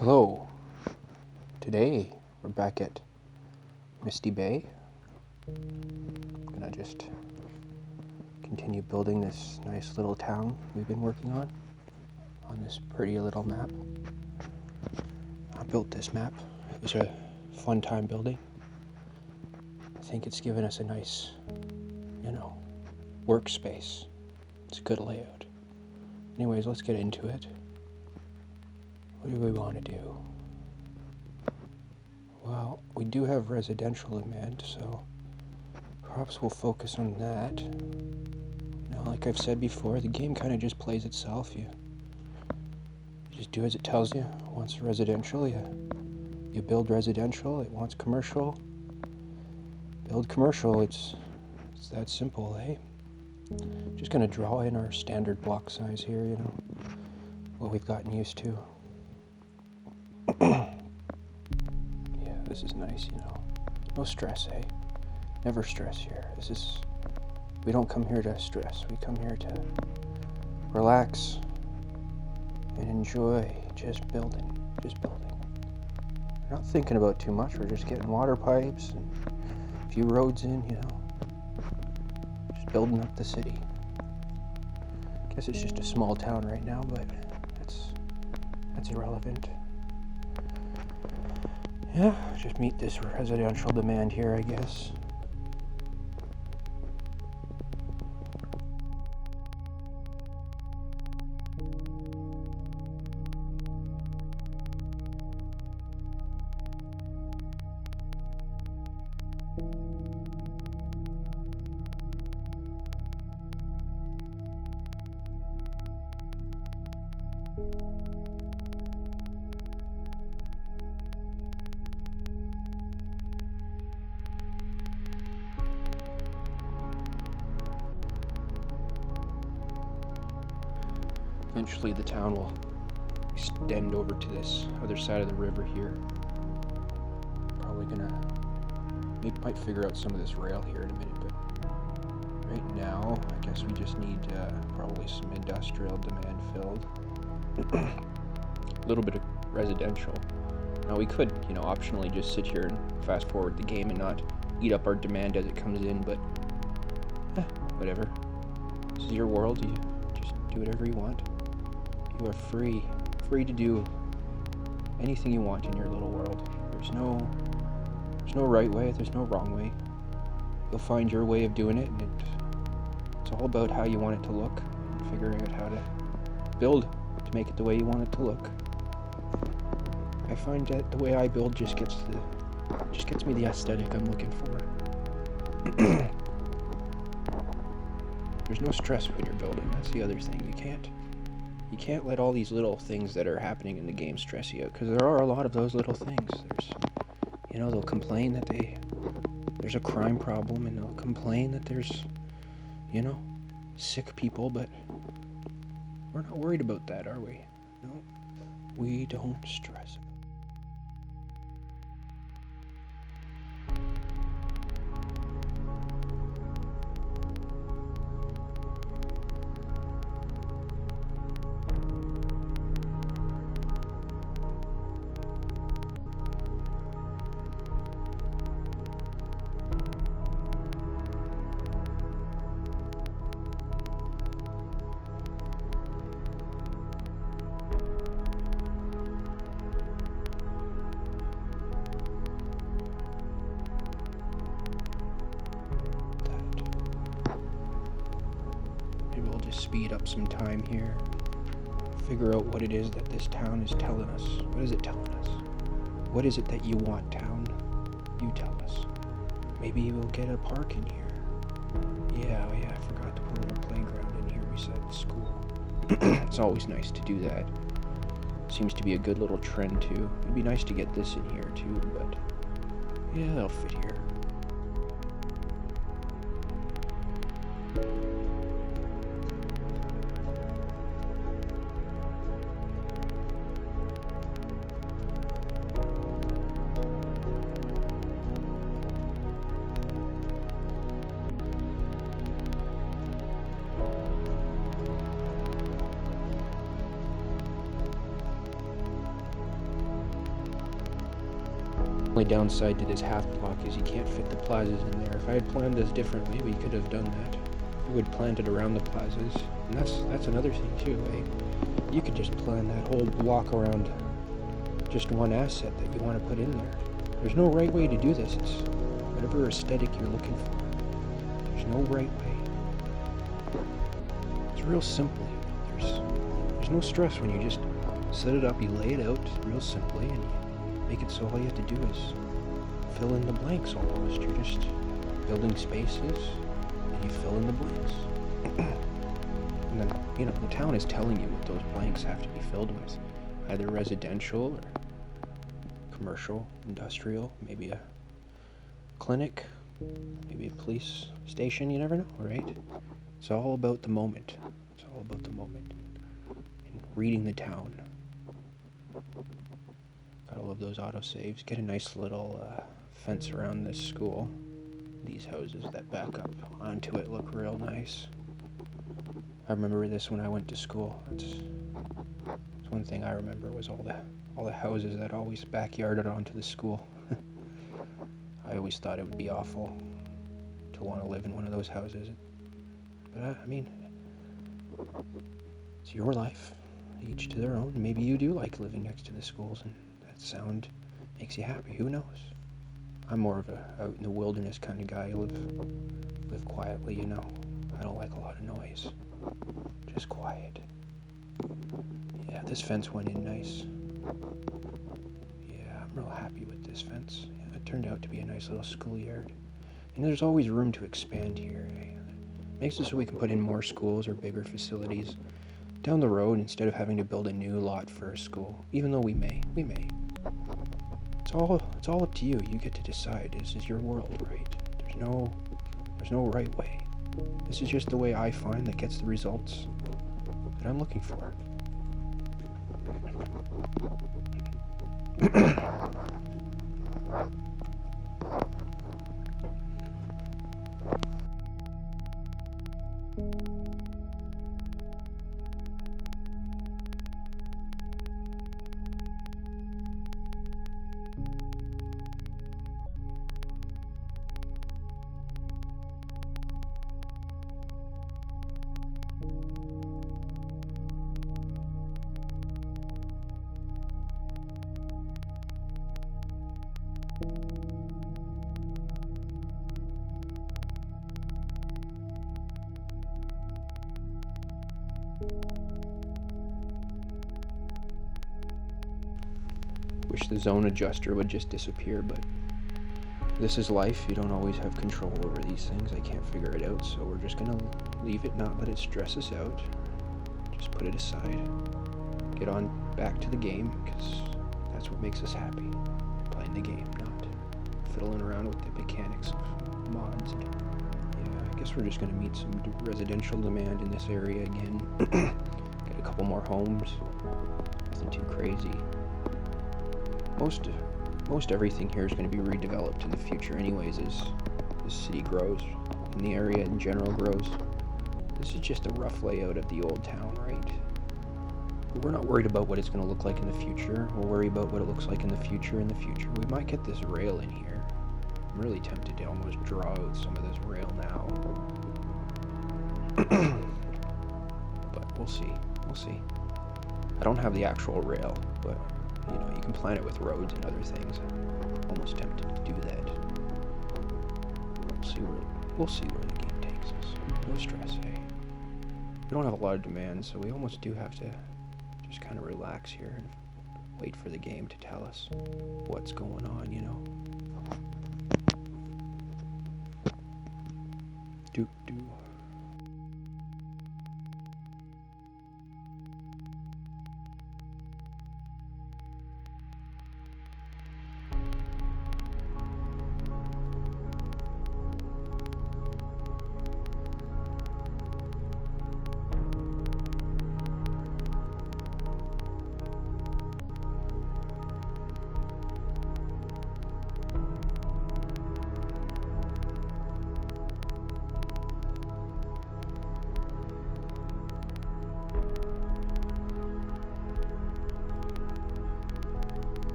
Hello. Today we're back at Misty Bay. I'm gonna just continue building this nice little town we've been working on this pretty little map. I built this map. It was a fun time building. I think it's given us a nice, workspace. It's a good layout. Anyways, let's get into it. What do we want to do? Well, we do have residential demand, so perhaps we'll focus on that. Now, like I've said before, the game kind of just plays itself. You just do as it tells you. It wants residential, you build residential. It wants commercial, build commercial. It's that simple, eh? Just gonna draw in our standard block size here, what we've gotten used to. Yeah, this is nice, No stress, eh? Never stress here. We don't come here to stress. We come here to relax and enjoy just building. We're not thinking about too much. We're just getting water pipes and a few roads in, just building up the city. I guess it's just a small town right now, but that's irrelevant. Yeah, just meet this residential demand here, I guess. Eventually the town will extend over to this other side of the river here. Probably might figure out some of this rail here in a minute, but right now I guess we just need probably some industrial demand filled. A little bit of residential. Now we could, optionally just sit here and fast forward the game and not eat up our demand as it comes in, but whatever. This is your world. You just do whatever you want. You are free to do anything you want in your little world. There's no right way, there's no wrong way. You'll find your way of doing it, and it's all about how you want it to look, and figuring out how to build to make it the way you want it to look. I find that the way I build just gets me the aesthetic I'm looking for. There's no stress when you're building. That's the other thing. You can't let all these little things that are happening in the game stress you out, because there are a lot of those little things. They'll complain that there's a crime problem, and they'll complain that there's, sick people, but we're not worried about that, are we? No, we don't stress. Speed up some time here, figure out what it is that this town is telling us. What is it telling us? What is it that you want, town? You tell us. Maybe we'll get a park in here. Yeah, I forgot to put a little playground in here beside the school. It's always nice to do that. Seems to be a good little trend too. It'd be nice to get this in here too, but yeah, that'll fit here. only downside to this half block is you can't fit the plazas in there. If I had planned this differently, we could have done that. We would plant it around the plazas. And that's another thing too, eh? You could just plan that whole block around just one asset that you want to put in there. There's no right way to do this. It's whatever aesthetic you're looking for. There's no right way. It's real simple. There's no stress when you just set it up, you lay it out real simply, and you make it so all you have to do is fill in the blanks almost. You're just building spaces, and you fill in the blanks. And then, you know, the town is telling you what those blanks have to be filled with. Either residential or commercial, industrial, maybe a clinic, maybe a police station, you never know, right? It's all about the moment. It's all about the moment. And reading the town. Gotta love those autosaves. Get a nice little fence around this school. These houses that back up onto it look real nice. I remember this when I went to school. It's one thing I remember was all the houses that always backyarded onto the school. I always thought it would be awful to want to live in one of those houses. But I mean, it's your life. Each to their own. Maybe you do like living next to the schools and that sound makes you happy. Who knows? I'm more of a out in the wilderness kind of guy. I live quietly, you know. I don't like a lot of noise. Just quiet. Yeah, this fence went in nice. Yeah, I'm real happy with this fence. Yeah, it turned out to be a nice little schoolyard. And there's always room to expand here. Makes it so we can put in more schools or bigger facilities down the road instead of having to build a new lot for a school. Even though we may. It's all up to you. You get to decide. This is your world, right? There's no right way. This is just the way I find that gets the results that I'm looking for. Wish the zone adjuster would just disappear, but this is life. You don't always have control over these things. I can't figure it out, so we're just gonna leave it, not let it stress us out. Just put it aside. Get on back to the game, because that's what makes us happy. Playing the game, not fiddling around with the mechanics of mods. And, yeah, I guess we're just gonna meet some residential demand in this area again. Get a couple more homes. Nothing too crazy. Most everything here is going to be redeveloped in the future anyways as the city grows and the area in general grows. This is just a rough layout of the old town, right? But we're not worried about what it's going to look like in the future. We'll worry about what it looks like in the future. We might get this rail in here. I'm really tempted to almost draw out some of this rail now. But we'll see. I don't have the actual rail, but you know, you can plan it with roads and other things. I'm almost tempted to do that. We'll see where the game takes us. No stress, hey? We don't have a lot of demands, so we almost do have to just kind of relax here and wait for the game to tell us what's going on, you know? Do.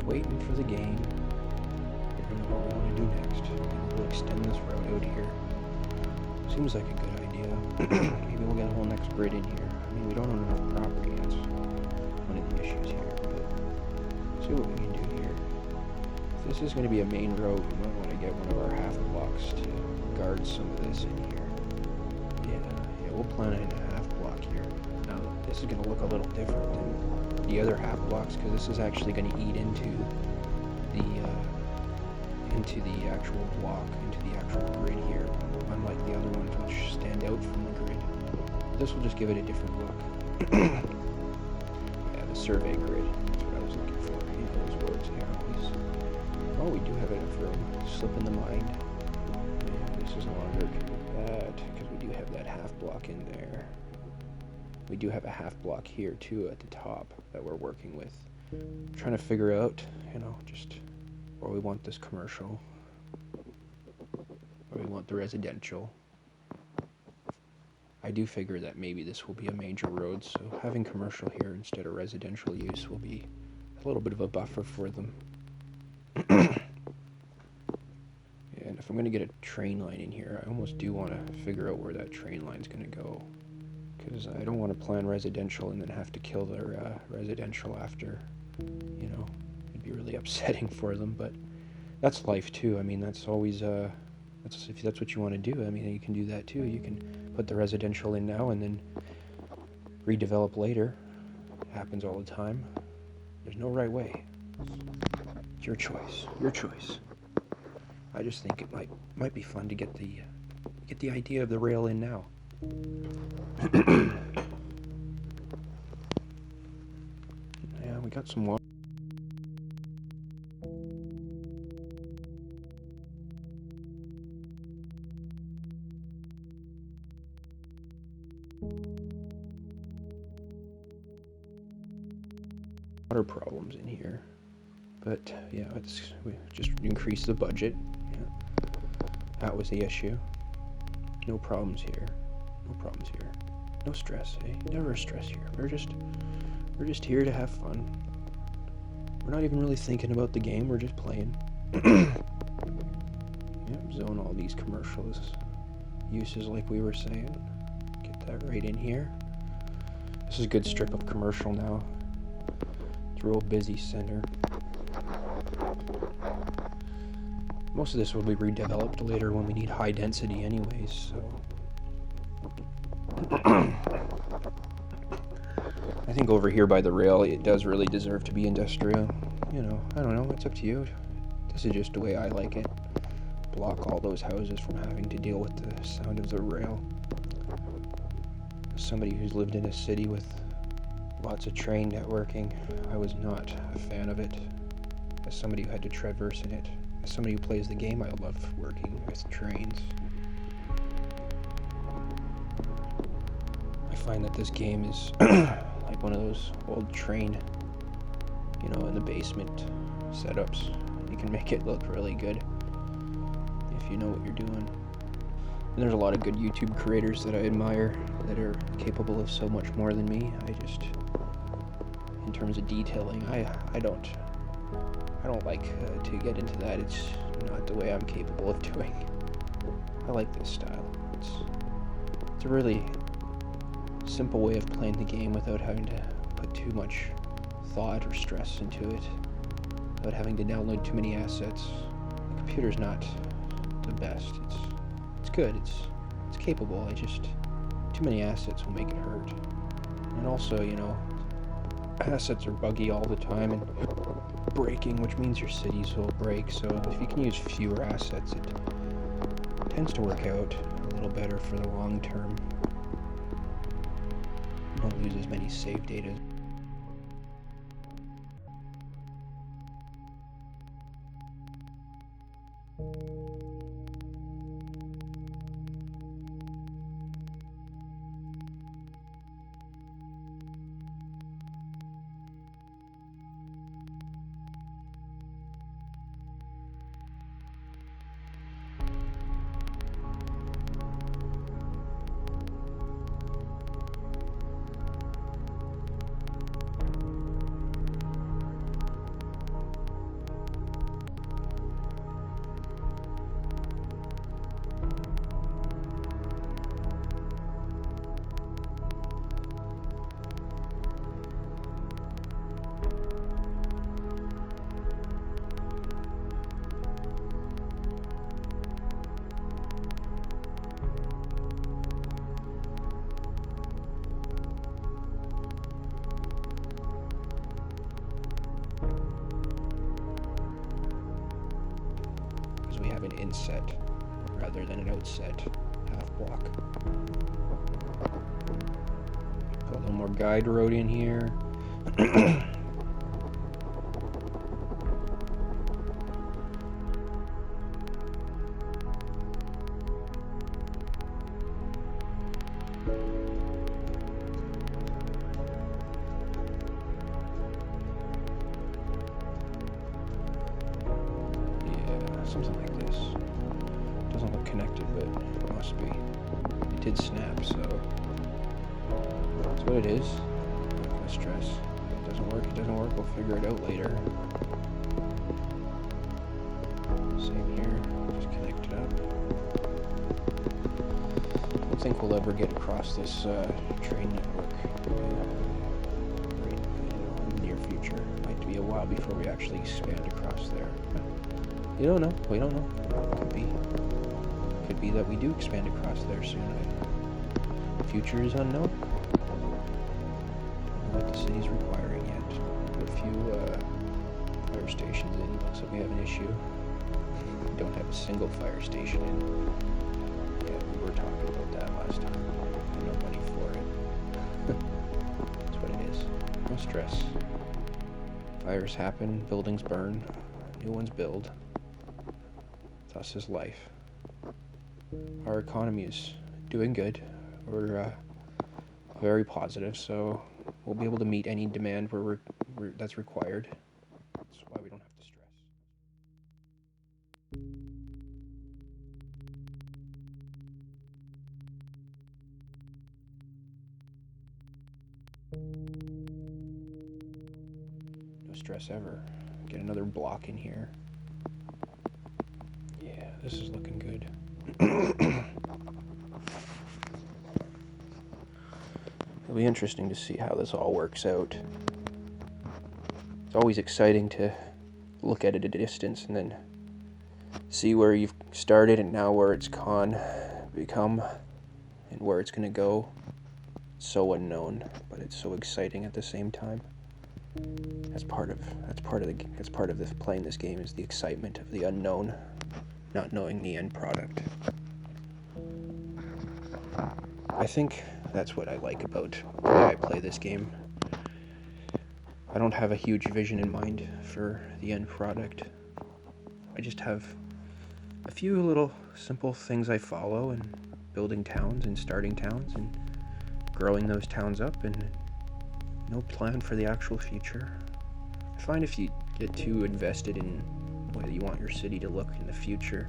waiting for the game. Figuring out what we want to do next. Maybe we'll extend this route out here. Seems like a good idea. Maybe we'll get a whole next grid in here. I mean, we don't own enough property. That's one of the issues here. But see what we can do here. If this is going to be a main road, we might want to get one of our half blocks to guard some of this in here. Yeah, we'll plan it in a half block here. Now, this is going to look a little different than the other half blocks because this is actually going to eat into the actual block, into the actual grid here, unlike the other ones which stand out from the grid. This will just give it a different look. Yeah, the survey grid. That's what I was looking for. You know those words here always. Oh, we do have enough room. Slip in the mind. Yeah, this is no longer bad because we do have that half block in there. We do have a half block here too at the top that we're working with. I'm trying to figure out, just where we want this commercial, where we want the residential. I do figure that maybe this will be a major road, so having commercial here instead of residential use will be a little bit of a buffer for them. And if I'm going to get a train line in here, I almost do want to figure out where that train line's going to go. Because I don't want to plan residential and then have to kill their residential after. It'd be really upsetting for them, but that's life too. I mean, that's always, if that's what you want to do, I mean, you can do that too. You can put the residential in now and then redevelop later. It happens all the time. There's no right way. It's your choice. Your choice. I just think it might be fun to get the idea of the rail in now. Yeah, we got some water. Water problems in here, but yeah, we just increased the budget. Yeah, that was the issue. No problems here. No problems here. No stress, eh? Never stress here. We're just here to have fun. We're not even really thinking about the game. We're just playing. Yep, zone all these commercials uses like we were saying. Get that right in here. This is a good strip of commercial now. It's a real busy center. Most of this will be redeveloped later when we need high density anyways, so. I think over here by the rail, it does really deserve to be industrial. I don't know, it's up to you. This is just the way I like it. Block all those houses from having to deal with the sound of the rail. As somebody who's lived in a city with lots of train networking, I was not a fan of it. As somebody who had to traverse in it, as somebody who plays the game, I love working with trains. I find that this game is like one of those old train, in the basement setups. You can make it look really good if you know what you're doing. And there's a lot of good YouTube creators that I admire that are capable of so much more than me. In terms of detailing, I don't like to get into that. It's not the way I'm capable of doing. I like this style. It's a really simple way of playing the game without having to put too much thought or stress into it, without having to download too many assets. The computer's not the best. It's good. It's capable. Too many assets will make it hurt. And also, assets are buggy all the time and breaking, which means your cities will break. So if you can use fewer assets, it tends to work out a little better for the long term. You don't lose as many save data. inset rather than an outset half block. Put a little more guide road in here. Something like this. Doesn't look connected, but it must be. It did snap, so that's what it is. Not gonna stress. If it doesn't work, it doesn't work. We'll figure it out later. Same here. Just connect it up. I don't think we'll ever get across this train network in the near future. Might be a while before we actually expand across there. You don't know. We don't know. Could be that we do expand across there soon. The future is unknown. I don't know what the city's requiring yet. Put a few fire stations in. Looks like we have an issue. We don't have a single fire station in. Yeah, we were talking about that last time. No money for it. That's what it is. No stress. Fires happen. Buildings burn. New ones build. Thus is life. Our economy is doing good. We're very positive, so we'll be able to meet any demand that's required. That's why we don't have to stress. No stress ever. Get another block in here. Yeah, this is looking good. It'll be interesting to see how this all works out. It's always exciting to look at it at a distance and then see where you've started and now where it's become and where it's gonna go. It's so unknown, but it's so exciting at the same time. That's part of this playing this game is the excitement of the unknown, not knowing the end product. I think that's what I like about the way I play this game. I don't have a huge vision in mind for the end product. I just have a few little simple things I follow, and building towns and starting towns and growing those towns up, and no plan for the actual future. I find if you get too invested in what you want your city to look in the future,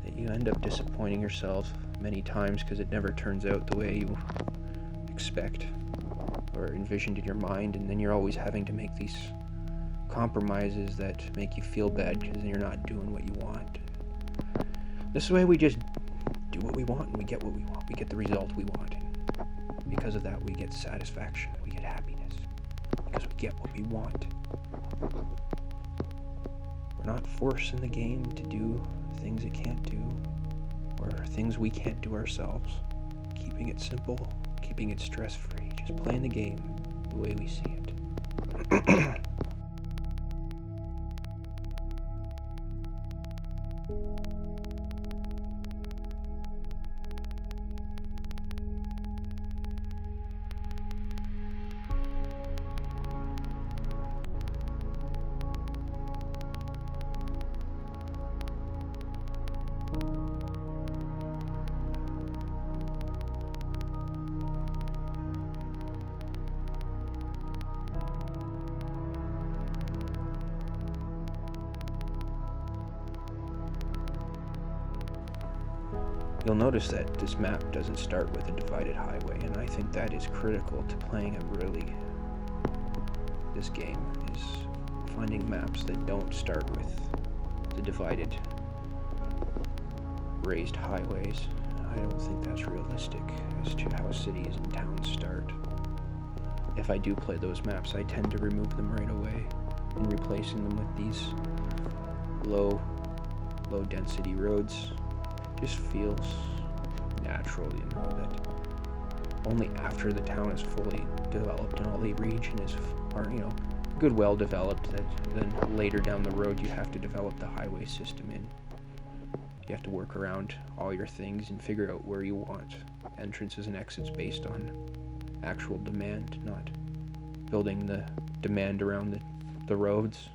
that you end up disappointing yourself many times because it never turns out the way you expect or envisioned in your mind, and then you're always having to make these compromises that make you feel bad because you're not doing what you want. This way we just do what we want and we get what we want. We get the result we want. And because of that, we get satisfaction. We get happiness. Because we get what we want. We're not forcing the game to do things it can't do, or things we can't do ourselves. Keeping it simple, keeping it stress-free, just playing the game the way we see it. You'll notice that this map doesn't start with a divided highway, and I think that is critical to playing this game, is finding maps that don't start with the divided raised highways. I don't think that's realistic as to how cities and towns start. If I do play those maps, I tend to remove them right away and replacing them with these low density roads. Just feels natural, that only after the town is fully developed and all the region is, good, well developed, that then later down the road you have to develop the highway system You have to work around all your things and figure out where you want entrances and exits based on actual demand, not building the demand around the roads.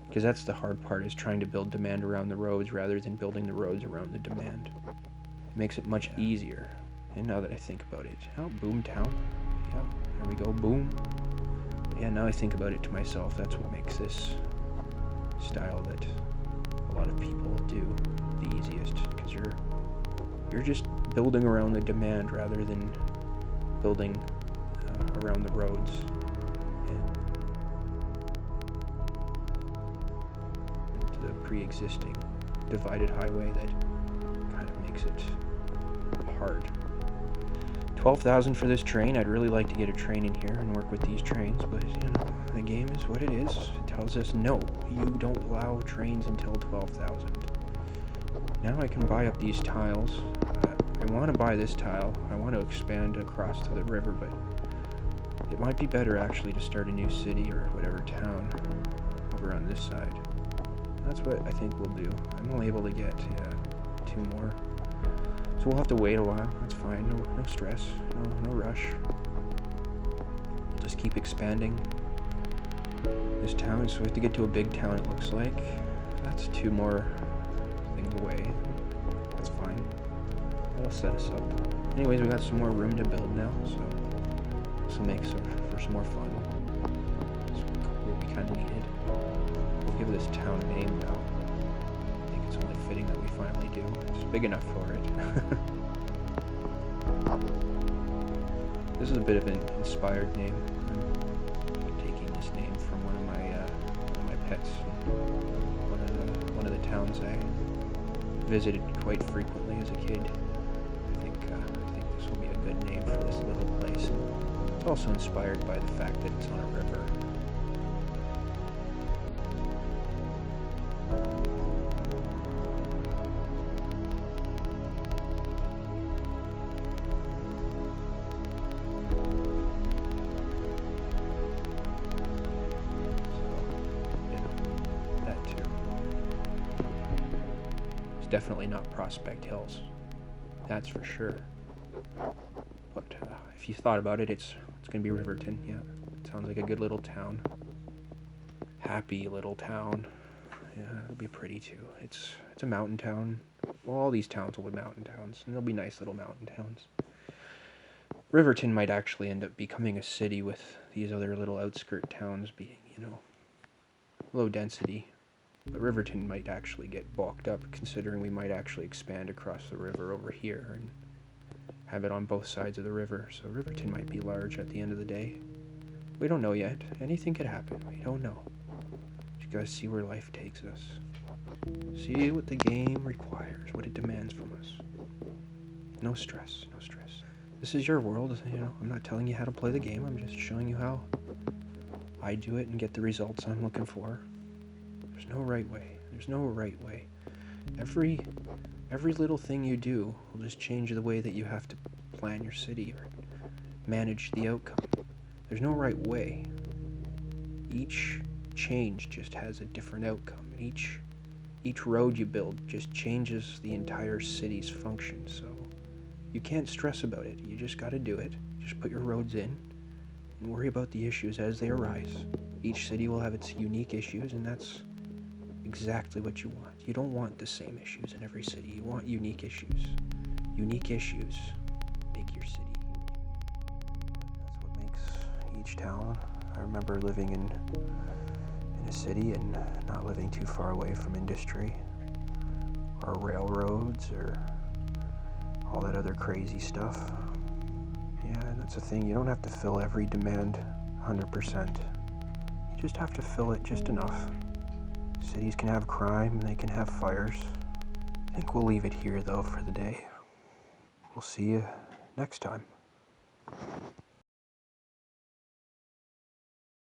Because that's the hard part, is trying to build demand around the roads rather than building the roads around the demand. It makes it much easier. And now that I think about it, Boomtown. Yeah, there we go, boom. Yeah, now I think about it to myself, that's what makes this style that a lot of people do the easiest, because you're just building around the demand rather than building around the roads. And the pre-existing divided highway that kind of makes it hard. 12,000 for this train. I'd really like to get a train in here and work with these trains, but the game is what it is. It tells us no, you don't allow trains until 12,000. Now I can buy up these tiles. I want to buy this tile. I want to expand across to the river, but it might be better actually to start a new city or whatever town over on this side. That's what I think we'll do. I'm only able to get 2 more. So we'll have to wait a while. That's fine. No stress. No rush. We'll just keep expanding this town. So we have to get to a big town, it looks like. That's 2 more things away. That's fine. That'll set us up. Anyways, we got some more room to build now, so this will make for some more fun. That's what we kind of needed. We'll give this town a name now. I think it's only fitting that we finally do. It's big enough for it. This is a bit of an inspired name. I'm taking this name from one of my pets. One of the towns I visited quite frequently as a kid. I think this will be a good name for this little place. And it's also inspired by the fact that it's on a river. Definitely not Prospect Hills, that's for sure. But if you thought about it, it's gonna be Riverton. Yeah, it sounds like a good little town. Happy little town. Yeah, it'll be pretty too. It's a mountain town. Well, all these towns will be mountain towns, and they'll be nice little mountain towns. Riverton might actually end up becoming a city with these other little outskirt towns being, low density. But Riverton might actually get bulked up, considering we might actually expand across the river over here and have it on both sides of the river. So Riverton might be large at the end of the day. We don't know yet. Anything could happen. We don't know. Just gotta see where life takes us. See what the game requires, what it demands from us. No stress, no stress. This is your world, I'm not telling you how to play the game. I'm just showing you how I do it and get the results I'm looking for. There's no right way. There's no right way. Every little thing you do will just change the way that you have to plan your city or manage the outcome. There's no right way. Each change just has a different outcome. Each road you build just changes the entire city's function. So you can't stress about it. You just got to do it. Just put your roads in and worry about the issues as they arise. Each city will have its unique issues, and that's exactly what you want. You don't want the same issues in every city. You want unique issues. Unique issues make your city unique. That's what makes each town. I remember living in a city and not living too far away from industry or railroads or all that other crazy stuff. Yeah, that's the thing. You don't have to fill every demand 100%. You just have to fill it just enough. Cities can have crime, and they can have fires. I think we'll leave it here, though, for the day. We'll see you next time.